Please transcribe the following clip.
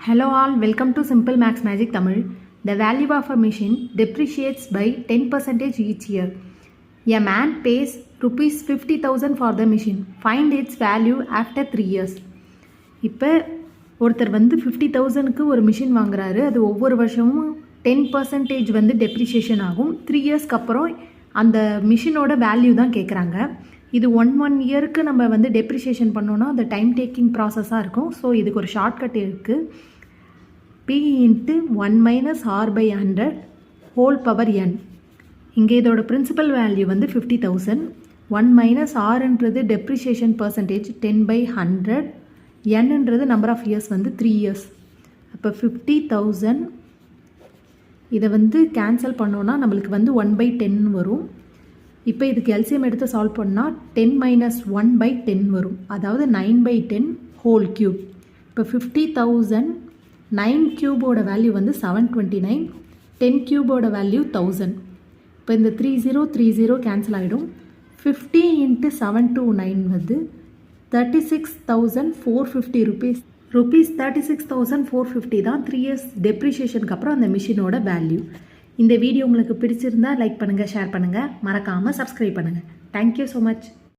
Hello all, welcome to Simple Max Magic Tamil. The value of a machine depreciates by 10% each year. A man pays rupees 50,000 for the machine. Find its value after 3 years. இப்போ ஒருத்தர் 50,000க்கு ஒரு machine வாங்குறாரு. அது ஒவ்வொரு வருஷமும் 10% depreciation ஆகும். 3 இயர்ஸ்க்கு அப்புறம் அந்த மிஷினோட வேல்யூ தான் கேட்குறாங்க. இது ஒன் இயருக்கு நம்ம டெப்ரிஷியேஷன் பண்ணோன்னா அது டைம் டேக்கிங் ப்ராசஸாக இருக்கும். ஸோ இதுக்கு ஒரு ஷார்ட்கட் இருக்குது. P into 1 minus R by 100 whole power n. இங்கே இதோட பிரின்சிபல் வேல்யூ 50,000. 1 minus Rன்றது டெப்ரிஷியேஷன் பர்சன்டேஜ் 10 by 100. Nன்றது நம்பர் ஆஃப் இயர்ஸ் 3 இயர்ஸ். அப்போ 50,000 இதை கேன்சல் பண்ணோன்னா நம்மளுக்கு 1 by 10 வரும். இப்போ இதுக்கு எல்சிஎம் எடுத்து சால்வ் பண்ணால் 10 minus 1 by 10 வரும். அதாவது 9 by 10 ஹோல் கியூப். இப்போ 50,000 9 கியூபோட வேல்யூ 729. 10 கியூபோட வேல்யூ 1000. இப்போ இந்த 30 கேன்சல் ஆகிடும். 50 into 729 36,450 rupees. 36,450 தான் 3 இயர்ஸ் டெப்ரிஷியேஷனுக்கு அப்புறம் அந்த மிஷினோட வேல்யூ. இந்த வீடியோ உங்களுக்கு பிடிச்சிருந்தா லைக் பண்ணுங்கள், ஷேர் பண்ணுங்கள், மறக்காமல் சப்ஸ்கிரைப் பண்ணுங்கள். Thank you so much.